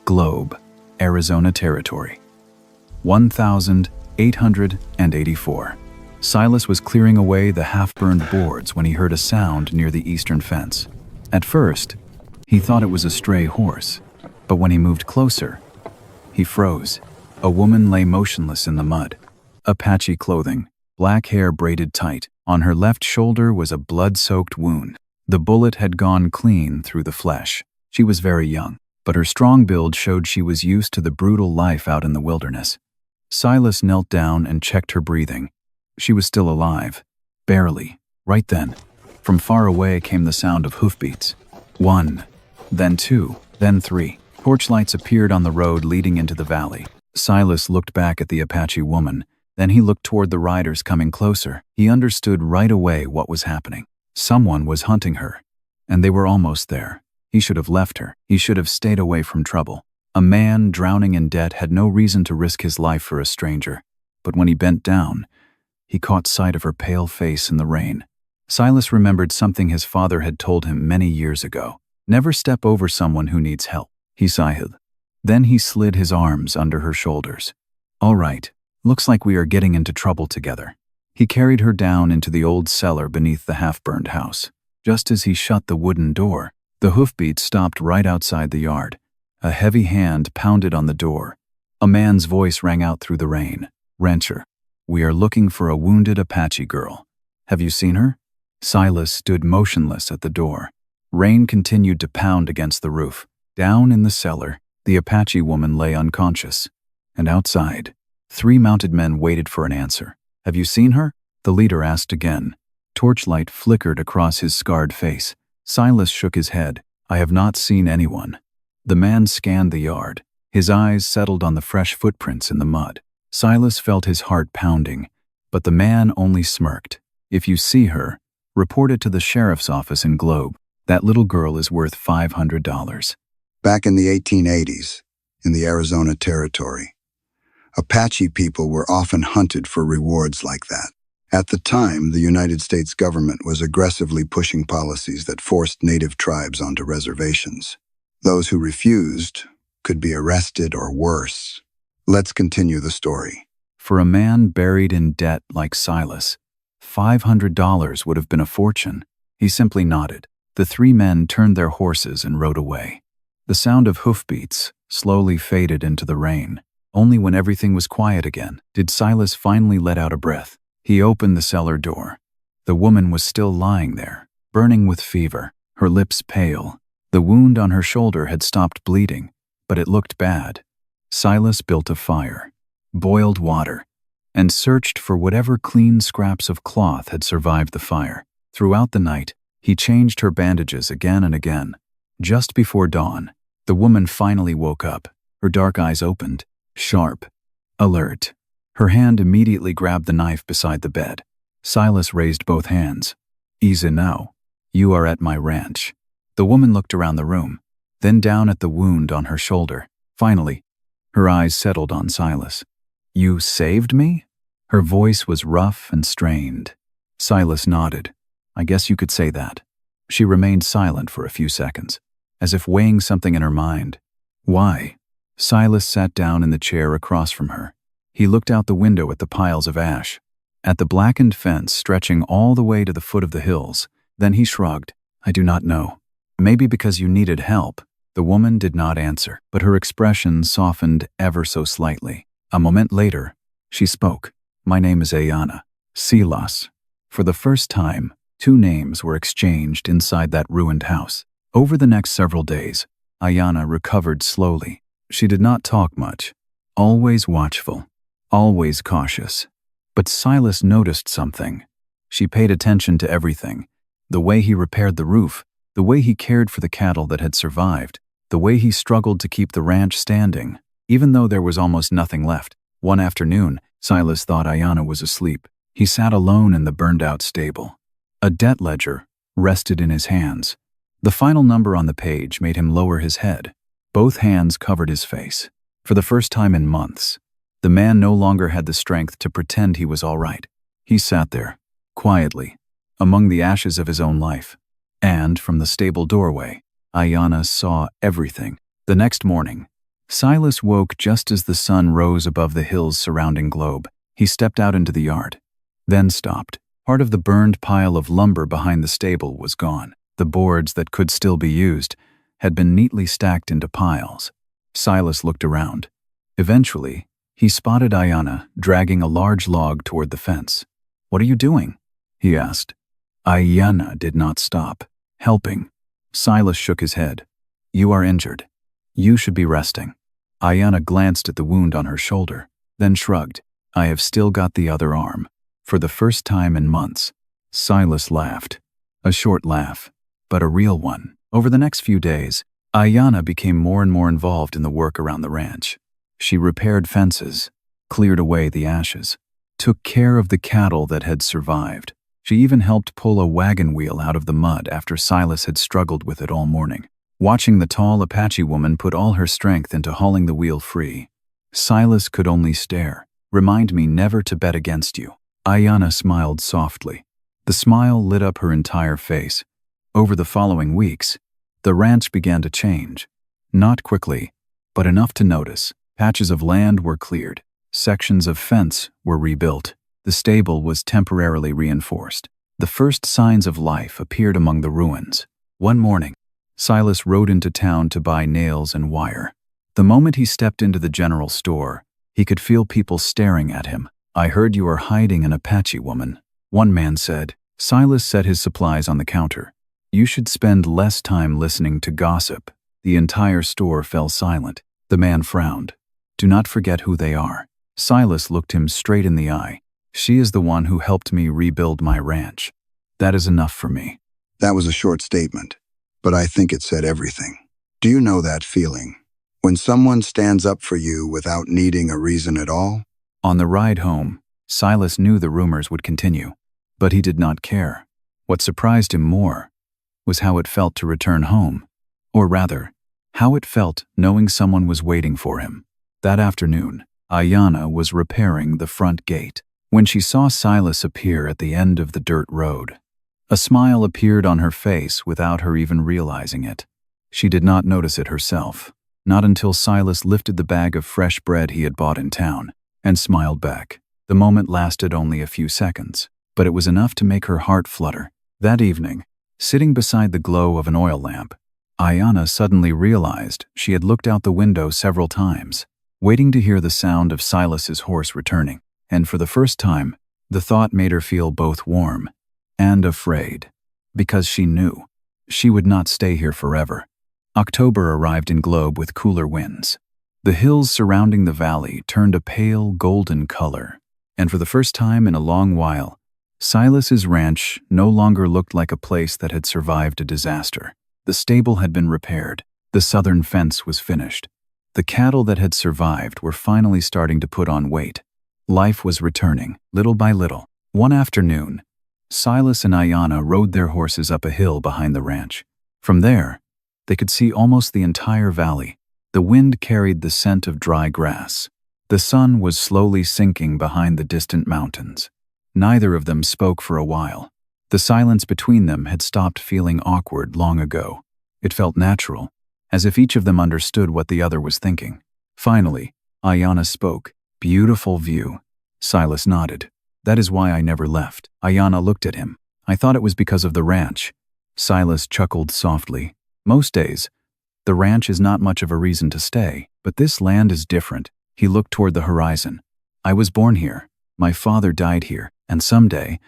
Globe, Arizona Territory. 1884. Silas was clearing away the half-burned boards when he heard a sound near the eastern fence. At first, he thought it was a stray horse, but when he moved closer, he froze. A woman lay motionless in the mud. Apache clothing, black hair braided tight. On her left shoulder was a blood-soaked wound. The bullet had gone clean through the flesh. She was very young, but her strong build showed she was used to the brutal life out in the wilderness. Silas knelt down and checked her breathing. She was still alive. Barely. Right then, from far away came the sound of hoofbeats. 1, then 2, then 3. Torchlights appeared on the road leading into the valley. Silas looked back at the Apache woman. Then he looked toward the riders coming closer. He understood right away what was happening. Someone was hunting her, and they were almost there. He should have left her. He should have stayed away from trouble. A man drowning in debt had no reason to risk his life for a stranger. But when he bent down, he caught sight of her pale face in the rain. Silas remembered something his father had told him many years ago. Never step over someone who needs help. He sighed. Then he slid his arms under her shoulders. All right, looks like we are getting into trouble together. He carried her down into the old cellar beneath the half-burned house. Just as he shut the wooden door, the hoofbeats stopped right outside the yard. A heavy hand pounded on the door. A man's voice rang out through the rain. "Rancher, we are looking for a wounded Apache girl. Have you seen her?" Silas stood motionless at the door. Rain continued to pound against the roof. Down in the cellar, the Apache woman lay unconscious. And outside, 3 mounted men waited for an answer. "Have you seen her?" the leader asked again. Torchlight flickered across his scarred face. Silas shook his head. "I have not seen anyone." The man scanned the yard. His eyes settled on the fresh footprints in the mud. Silas felt his heart pounding, but the man only smirked. "If you see her, report it to the sheriff's office in Globe. That little girl is worth $500. Back in the 1880s, in the Arizona Territory, Apache people were often hunted for rewards like that. At the time, the United States government was aggressively pushing policies that forced native tribes onto reservations. Those who refused could be arrested or worse. Let's continue the story. For a man buried in debt like Silas, $500 would have been a fortune. He simply nodded. The 3 men turned their horses and rode away. The sound of hoofbeats slowly faded into the rain. Only when everything was quiet again did Silas finally let out a breath. He opened the cellar door. The woman was still lying there, burning with fever, her lips pale. The wound on her shoulder had stopped bleeding, but it looked bad. Silas built a fire, boiled water, and searched for whatever clean scraps of cloth had survived the fire. Throughout the night, he changed her bandages again and again. Just before dawn, the woman finally woke up. Her dark eyes opened, sharp, alert. Her hand immediately grabbed the knife beside the bed. Silas raised both hands. "Easy now. You are at my ranch." The woman looked around the room, then down at the wound on her shoulder. Finally, her eyes settled on Silas. "You saved me?" Her voice was rough and strained. Silas nodded. "I guess you could say that." She remained silent for a few seconds, as if weighing something in her mind. "Why?" Silas sat down in the chair across from her. He looked out the window at the piles of ash, at the blackened fence stretching all the way to the foot of the hills. Then he shrugged. "I do not know. Maybe because you needed help." The woman did not answer, but her expression softened ever so slightly. A moment later, she spoke. "My name is Aiyana." Silas. For the first time, 2 names were exchanged inside that ruined house. Over the next several days, Aiyana recovered slowly. She did not talk much, always watchful, always cautious. But Silas noticed something. She paid attention to everything. The way he repaired the roof, the way he cared for the cattle that had survived, the way he struggled to keep the ranch standing, even though there was almost nothing left. One afternoon, Silas thought Aiyana was asleep. He sat alone in the burned-out stable. A debt ledger rested in his hands. The final number on the page made him lower his head. Both hands covered his face. For the first time in months, the man no longer had the strength to pretend he was all right. He sat there, quietly, among the ashes of his own life. And from the stable doorway, Aiyana saw everything. The next morning, Silas woke just as the sun rose above the hills surrounding Globe. He stepped out into the yard, then stopped. Part of the burned pile of lumber behind the stable was gone. The boards that could still be used had been neatly stacked into piles. Silas looked around. Eventually, he spotted Aiyana dragging a large log toward the fence. "What are you doing?" he asked. Aiyana did not stop. "Helping." Silas shook his head. "You are injured. You should be resting." Aiyana glanced at the wound on her shoulder, then shrugged. "I have still got the other arm." For the first time in months, Silas laughed. A short laugh, but a real one. Over the next few days, Aiyana became more and more involved in the work around the ranch. She repaired fences, cleared away the ashes, took care of the cattle that had survived. She even helped pull a wagon wheel out of the mud after Silas had struggled with it all morning. Watching the tall Apache woman put all her strength into hauling the wheel free, Silas could only stare. "Remind me never to bet against you." Aiyana smiled softly. The smile lit up her entire face. Over the following weeks, the ranch began to change. Not quickly, but enough to notice. Patches of land were cleared. Sections of fence were rebuilt. The stable was temporarily reinforced. The first signs of life appeared among the ruins. One morning, Silas rode into town to buy nails and wire. The moment he stepped into the general store, he could feel people staring at him. "I heard you are hiding an Apache woman," one man said. Silas set his supplies on the counter. "You should spend less time listening to gossip." The entire store fell silent. The man frowned. "Do not forget who they are." Silas looked him straight in the eye. "She is the one who helped me rebuild my ranch. That is enough for me." That was a short statement, but I think it said everything. Do you know that feeling? When someone stands up for you without needing a reason at all? On the ride home, Silas knew the rumors would continue, but he did not care. What surprised him more was how it felt to return home, or rather, how it felt knowing someone was waiting for him. That afternoon, Aiyana was repairing the front gate when she saw Silas appear at the end of the dirt road. A smile appeared on her face without her even realizing it. She did not notice it herself, not until Silas lifted the bag of fresh bread he had bought in town and smiled back. The moment lasted only a few seconds, but it was enough to make her heart flutter. That evening, sitting beside the glow of an oil lamp, Aiyana suddenly realized she had looked out the window several times, waiting to hear the sound of Silas's horse returning. And for the first time, the thought made her feel both warm and afraid, because she knew she would not stay here forever. October arrived in Globe with cooler winds. The hills surrounding the valley turned a pale golden color, and for the first time in a long while, Silas's ranch no longer looked like a place that had survived a disaster. The stable had been repaired. The southern fence was finished. The cattle that had survived were finally starting to put on weight. Life was returning, little by little. One afternoon, Silas and Aiyana rode their horses up a hill behind the ranch. From there, they could see almost the entire valley. The wind carried the scent of dry grass. The sun was slowly sinking behind the distant mountains. Neither of them spoke for a while. The silence between them had stopped feeling awkward long ago. It felt natural, as if each of them understood what the other was thinking. Finally, Aiyana spoke. "Beautiful view." Silas nodded. "That is why I never left." Aiyana looked at him. "I thought it was because of the ranch." Silas chuckled softly. "Most days, the ranch is not much of a reason to stay, but this land is different." He looked toward the horizon. "I was born here. My father died here, and someday,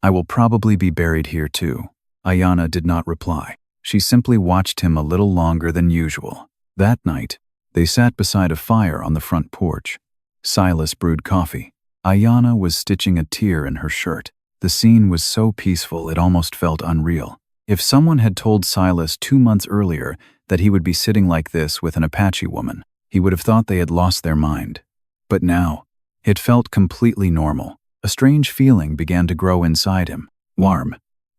I will probably be buried here too." Aiyana did not reply. She simply watched him a little longer than usual. That night, they sat beside a fire on the front porch. Silas brewed coffee. Aiyana was stitching a tear in her shirt. The scene was so peaceful it almost felt unreal. If someone had told Silas 2 months earlier that he would be sitting like this with an Apache woman, he would have thought they had lost their mind. But now, it felt completely normal. A strange feeling began to grow inside him. Warm,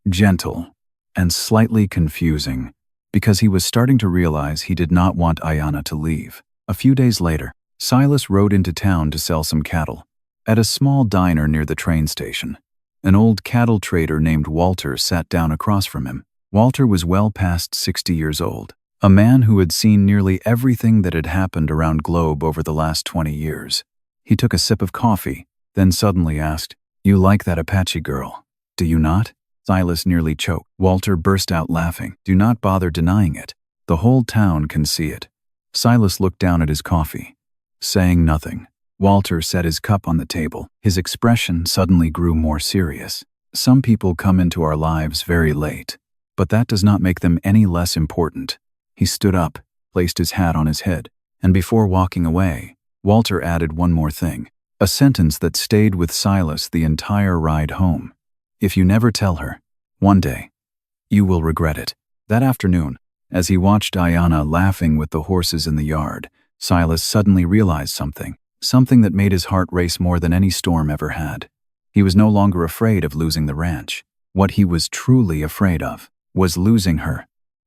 gentle, and slightly confusing, because he was starting to realize he did not want Aiyana to leave. A few days later, Silas rode into town to sell some cattle. At a small diner near the train station, an old cattle trader named Walter sat down across from him. Walter was well past 60 years old, A man who had seen nearly everything that had happened around Globe over the last 20 years. He took a sip of coffee, then suddenly asked, "You like that Apache girl, do you not?" Silas nearly choked. Walter burst out laughing. "Do not bother denying it. The whole town can see it." Silas looked down at his coffee, saying nothing. Walter set his cup on the table. His expression suddenly grew more serious. "Some people come into our lives very late, but that does not make them any less important." He stood up, placed his hat on his head, and before walking away, Walter added one more thing, a sentence that stayed with Silas the entire ride home. "If you never tell her, one day, you will regret it." That afternoon, as he watched Aiyana laughing with the horses in the yard, Silas suddenly realized something that made his heart race more than any storm ever had. He was no longer afraid of losing the ranch. What he was truly afraid of was losing her.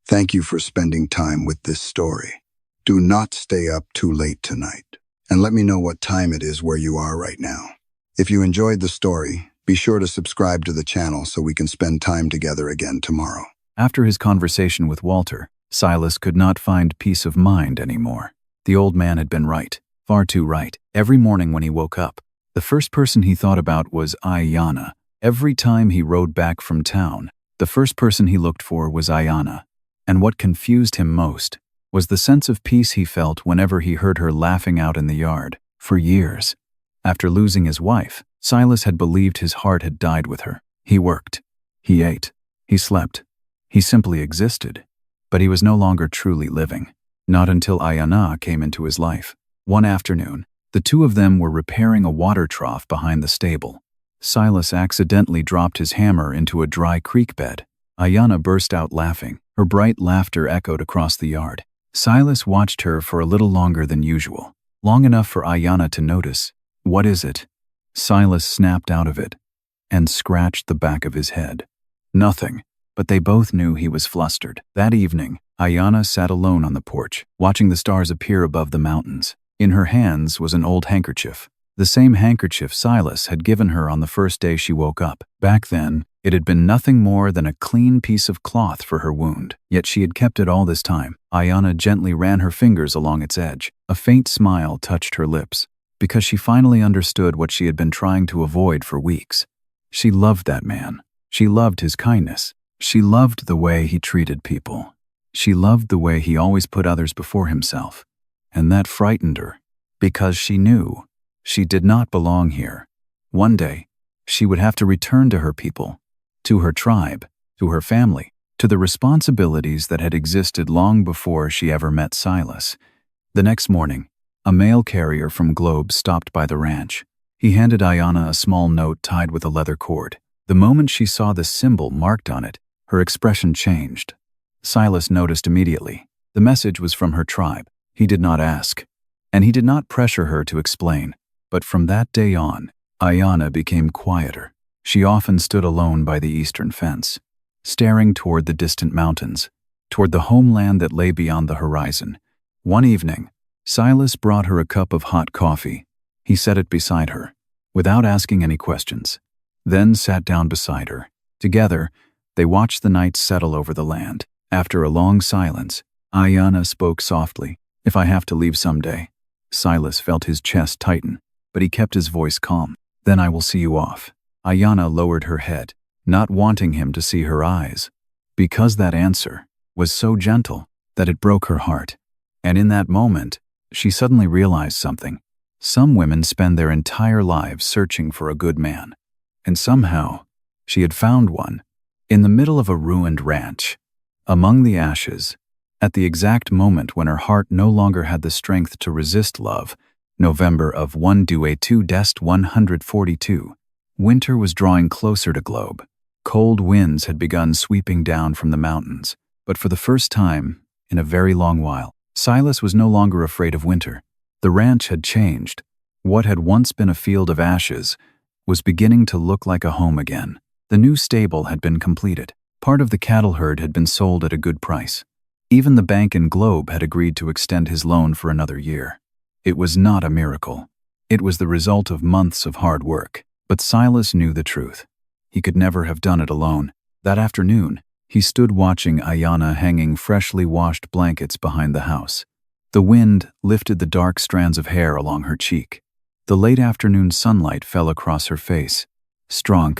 Thank you for spending time with this story. Do not stay up too late tonight, and let me know what time it is where you are right now. If you enjoyed the story, be sure to subscribe to the channel so we can spend time together again tomorrow. After his conversation with Walter, Silas could not find peace of mind anymore. The old man had been right, far too right. Every morning when he woke up, the first person he thought about was Aiyana. Every time he rode back from town, the first person he looked for was Aiyana. And what confused him most was the sense of peace he felt whenever he heard her laughing out in the yard. For years, after losing his wife, Silas had believed his heart had died with her. He worked, he ate, he slept, he simply existed. But he was no longer truly living, not until Aiyana came into his life. One afternoon, the two of them were repairing a water trough behind the stable. Silas accidentally dropped his hammer into a dry creek bed. Aiyana burst out laughing. Her bright laughter echoed across the yard. Silas watched her for a little longer than usual, long enough for Aiyana to notice. "What is it?" Silas snapped out of it and scratched the back of his head. Nothing, but they both knew he was flustered. That evening, Aiyana sat alone on the porch, watching the stars appear above the mountains. In her hands was an old handkerchief, the same handkerchief Silas had given her on the first day she woke up. Back then, it had been nothing more than a clean piece of cloth for her wound, yet she had kept it all this time. Aiyana gently ran her fingers along its edge. A faint smile touched her lips, because she finally understood what she had been trying to avoid for weeks. She loved that man. She loved his kindness. She loved the way he treated people. She loved the way he always put others before himself. And that frightened her, because she knew she did not belong here. One day, she would have to return to her people, to her tribe, to her family, to the responsibilities that had existed long before she ever met Silas. The next morning, a mail carrier from Globe stopped by the ranch. He handed Aiyana a small note tied with a leather cord. The moment she saw the symbol marked on it, her expression changed. Silas noticed immediately. The message was from her tribe. He did not ask, and he did not pressure her to explain. But from that day on, Aiyana became quieter. She often stood alone by the eastern fence, staring toward the distant mountains, toward the homeland that lay beyond the horizon. One evening, Silas brought her a cup of hot coffee. He set it beside her, without asking any questions, then sat down beside her. Together, they watched the night settle over the land. After a long silence, Aiyana spoke softly. "If I have to leave someday." Silas felt his chest tighten, but he kept his voice calm. "Then I will see you off." Aiyana lowered her head, not wanting him to see her eyes, because that answer was so gentle that it broke her heart. And in that moment, she suddenly realized something. Some women spend their entire lives searching for a good man, and somehow, she had found one, in the middle of a ruined ranch, among the ashes, at the exact moment when her heart no longer had the strength to resist love. November of 142. Winter was drawing closer to Globe. Cold winds had begun sweeping down from the mountains, but for the first time in a very long while, Silas was no longer afraid of winter. The ranch had changed. What had once been a field of ashes was beginning to look like a home again. The new stable had been completed. Part of the cattle herd had been sold at a good price. Even the bank in Globe had agreed to extend his loan for another year. It was not a miracle. It was the result of months of hard work. But Silas knew the truth. He could never have done it alone. That afternoon, He stood watching Aiyana hanging freshly washed blankets behind the house. The wind lifted the dark strands of hair along her cheek. The late afternoon sunlight fell across her face, strong,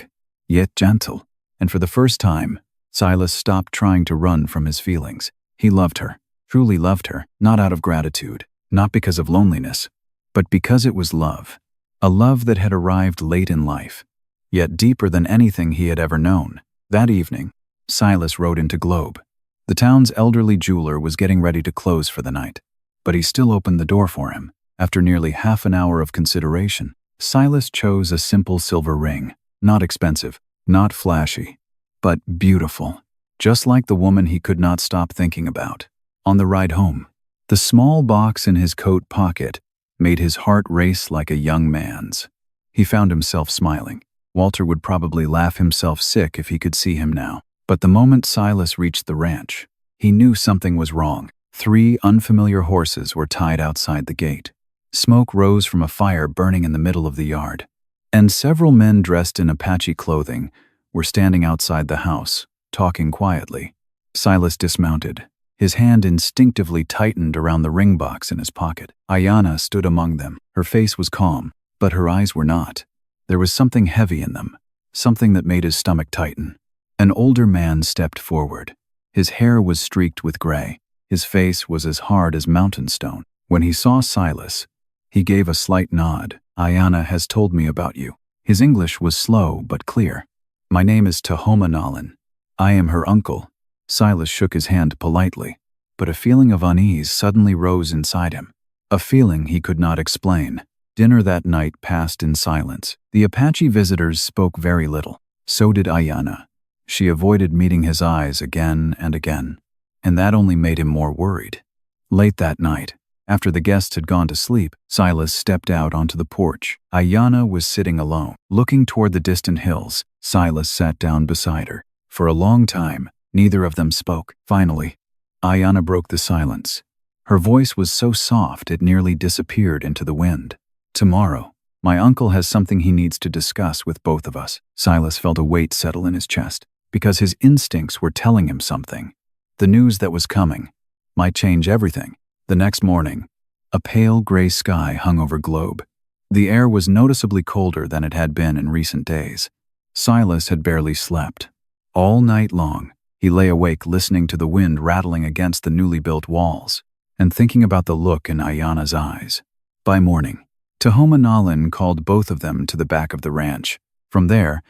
yet gentle, and for the first time, Silas stopped trying to run from his feelings. He loved her, truly loved her, not out of gratitude, not because of loneliness, but because it was love. A love that had arrived late in life, yet deeper than anything he had ever known. That evening, Silas rode into Globe. The town's elderly jeweler was getting ready to close for the night, but he still opened the door for him. After nearly half an hour of consideration, Silas chose a simple silver ring, not expensive, not flashy, but beautiful, just like the woman he could not stop thinking about. On the ride home, the small box in his coat pocket made his heart race like a young man's. He found himself smiling. Walter would probably laugh himself sick if he could see him now. But the moment Silas reached the ranch, he knew something was wrong. 3 unfamiliar horses were tied outside the gate. Smoke rose from a fire burning in the middle of the yard, and several men dressed in Apache clothing were standing outside the house, talking quietly. Silas dismounted. His hand instinctively tightened around the ring box in his pocket. Aiyana stood among them. Her face was calm, but her eyes were not. There was something heavy in them, something that made his stomach tighten. An older man stepped forward. His hair was streaked with gray. His face was as hard as mountain stone. When he saw Silas, he gave a slight nod. "Aiyana has told me about you." His English was slow but clear. "My name is Tahoma Nalan. I am her uncle." Silas shook his hand politely, but a feeling of unease suddenly rose inside him. A feeling he could not explain. Dinner that night passed in silence. The Apache visitors spoke very little. So did Aiyana. She avoided meeting his eyes again and again, and that only made him more worried. Late that night, after the guests had gone to sleep, Silas stepped out onto the porch. Aiyana was sitting alone, looking toward the distant hills. Silas sat down beside her. For a long time, neither of them spoke. Finally, Aiyana broke the silence. Her voice was so soft it nearly disappeared into the wind. "Tomorrow, my uncle has something he needs to discuss with both of us." Silas felt a weight settle in his chest, because his instincts were telling him something. The news that was coming might change everything. The next morning, a pale gray sky hung over Globe. The air was noticeably colder than it had been in recent days. Silas had barely slept. All night long, he lay awake listening to the wind rattling against the newly built walls and thinking about the look in Aiyana's eyes. By morning, Tahoma Nalan called both of them to the back of the ranch. From there,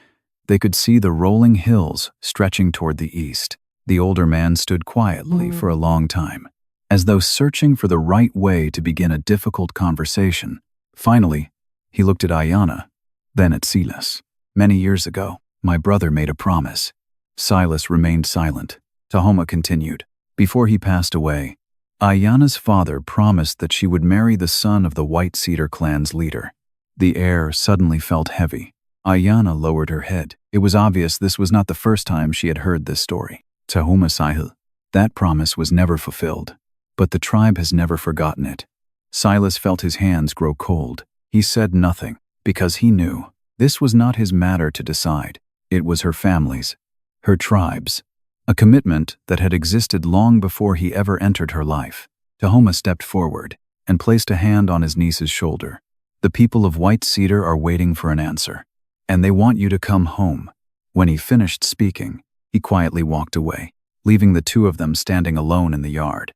they could see the rolling hills stretching toward the east. The older man stood quietly for a long time, as though searching for the right way to begin a difficult conversation. Finally, he looked at Aiyana, then at Silas. "Many years ago, my brother made a promise." Silas remained silent. Tahoma continued. "Before he passed away, Aiyana's father promised that she would marry the son of the White Cedar clan's leader." The air suddenly felt heavy. Aiyana lowered her head. It was obvious this was not the first time she had heard this story. "Tahoma Sahil, that promise was never fulfilled, but the tribe has never forgotten it." Silas felt his hands grow cold. He said nothing, because he knew this was not his matter to decide. It was her family's, her tribe's, a commitment that had existed long before he ever entered her life. Tahoma stepped forward and placed a hand on his niece's shoulder. "The people of White Cedar are waiting for an answer, and they want you to come home." When he finished speaking, he quietly walked away, leaving the two of them standing alone in the yard.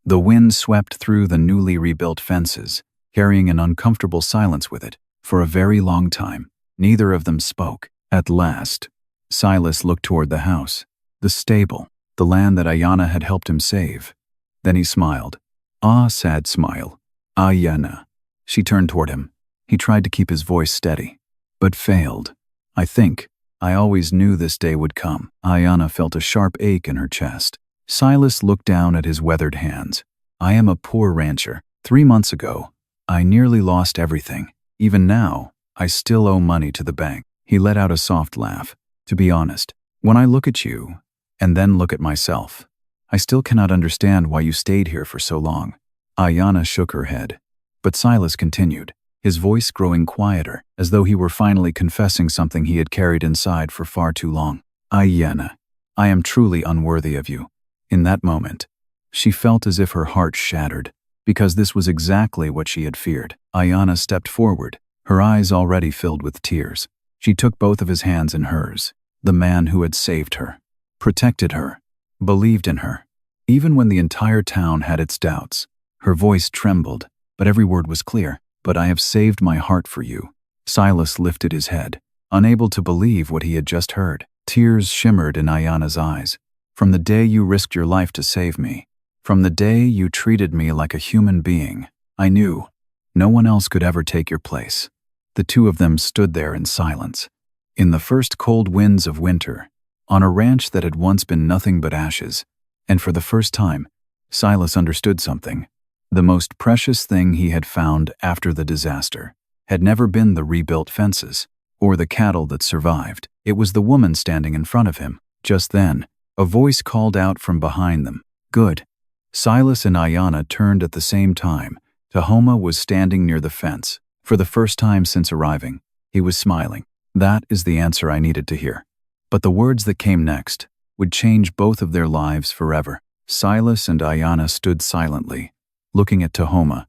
The wind swept through the newly rebuilt fences, carrying an uncomfortable silence with it. For a very long time, neither of them spoke. At last, Silas looked toward the house, the stable, the land that Aiyana had helped him save. Then he smiled. Ah, sad smile. "Aiyana." She turned toward him. He tried to keep his voice steady, but failed. I always knew this day would come." Aiyana felt a sharp ache in her chest. Silas looked down at his weathered hands. "I am a poor rancher. 3 months ago, I nearly lost everything. Even now, I still owe money to the bank." He let out a soft laugh. "To be honest, when I look at you, and then look at myself, I still cannot understand why you stayed here for so long." Aiyana shook her head, but Silas continued, his voice growing quieter, as though he were finally confessing something he had carried inside for far too long. "Aiyana, I am truly unworthy of you." In that moment, she felt as if her heart shattered, because this was exactly what she had feared. Aiyana stepped forward, her eyes already filled with tears. She took both of his hands in hers. The man who had saved her, protected her, believed in her. Even when the entire town had its doubts, her voice trembled, but every word was clear. "But I have saved my heart for you." Silas lifted his head, unable to believe what he had just heard. Tears shimmered in Aiyana's eyes. "From the day you risked your life to save me, from the day you treated me like a human being, I knew no one else could ever take your place." The two of them stood there in silence. In the first cold winds of winter, on a ranch that had once been nothing but ashes, and for the first time, Silas understood something. The most precious thing he had found after the disaster had never been the rebuilt fences or the cattle that survived. It was the woman standing in front of him. Just then, a voice called out from behind them, "Good." Silas and Aiyana turned at the same time. Tahoma was standing near the fence. For the first time since arriving, he was smiling. "That is the answer I needed to hear." But the words that came next would change both of their lives forever. Silas and Aiyana stood silently, looking at Tahoma.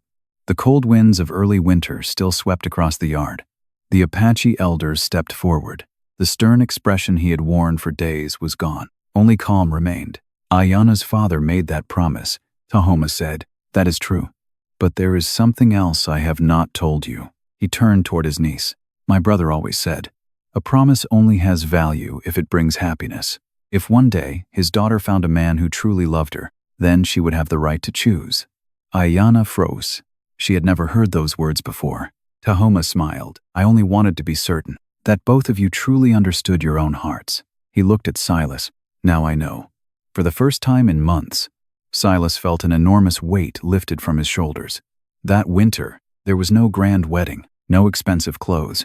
The cold winds of early winter still swept across the yard. The Apache elders stepped forward. The stern expression he had worn for days was gone. Only calm remained. "Aiyana's father made that promise," Tahoma said. "That is true. But there is something else I have not told you." He turned toward his niece. "My brother always said, a promise only has value if it brings happiness. If one day his daughter found a man who truly loved her, then she would have the right to choose." Aiyana froze. She had never heard those words before. Tahoma smiled. "I only wanted to be certain that both of you truly understood your own hearts." He looked at Silas. "Now I know." For the first time in months, Silas felt an enormous weight lifted from his shoulders. That winter, there was no grand wedding, no expensive clothes,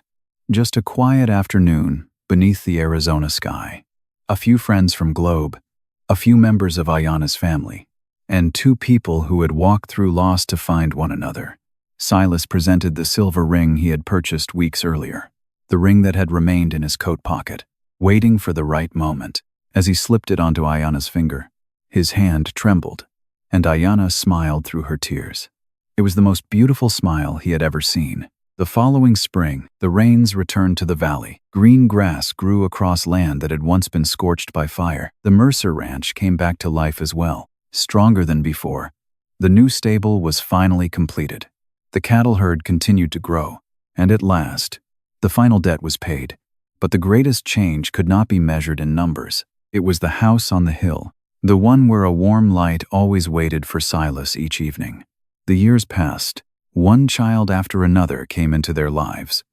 just a quiet afternoon beneath the Arizona sky. A few friends from Globe, a few members of Aiyana's family, and two people who had walked through loss to find one another. Silas presented the silver ring he had purchased weeks earlier, the ring that had remained in his coat pocket, waiting for the right moment. As he slipped it onto Aiyana's finger, his hand trembled, and Aiyana smiled through her tears. It was the most beautiful smile he had ever seen. The following spring, the rains returned to the valley. Green grass grew across land that had once been scorched by fire. The Mercer ranch came back to life as well, stronger than before. The new stable was finally completed. The cattle herd continued to grow, and at last, the final debt was paid. But the greatest change could not be measured in numbers. It was the house on the hill, the one where a warm light always waited for Silas each evening. The years passed. One child after another came into their lives.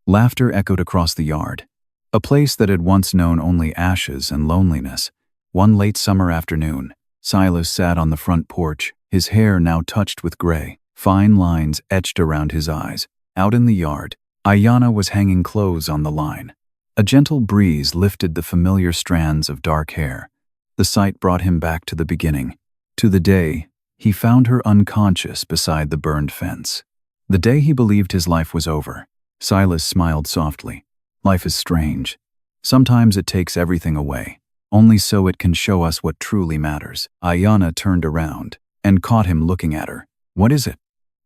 Laughter echoed across the yard. A place that had once known only ashes and loneliness. One late summer afternoon, Silas sat on the front porch, his hair now touched with gray, fine lines etched around his eyes. Out in the yard, Aiyana was hanging clothes on the line. A gentle breeze lifted the familiar strands of dark hair. The sight brought him back to the beginning, to the day he found her unconscious beside the burned fence. The day he believed his life was over. Silas smiled softly. Life is strange. Sometimes it takes everything away. Only so it can show us what truly matters. Aiyana turned around and caught him looking at her. "What is it?"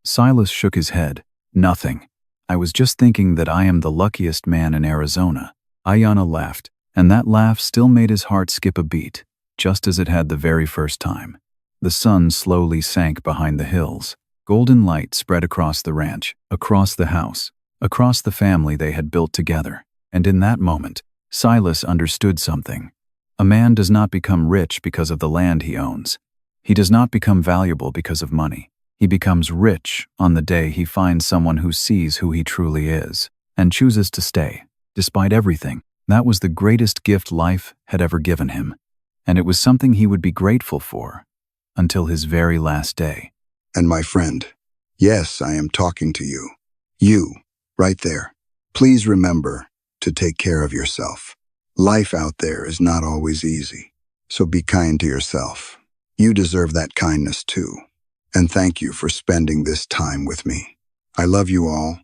Silas shook his head. "Nothing. I was just thinking that I am the luckiest man in Arizona." Aiyana laughed, and that laugh still made his heart skip a beat, just as it had the very first time. The sun slowly sank behind the hills. Golden light spread across the ranch, across the house, across the family they had built together. And in that moment, Silas understood something. A man does not become rich because of the land he owns. He does not become valuable because of money. He becomes rich on the day he finds someone who sees who he truly is and chooses to stay, despite everything. That was the greatest gift life had ever given him, and it was something he would be grateful for until his very last day. And my friend, yes, I am talking to you. You, right there. Please remember to take care of yourself. Life out there is not always easy, so be kind to yourself. You deserve that kindness too. And thank you for spending this time with me. I love you all,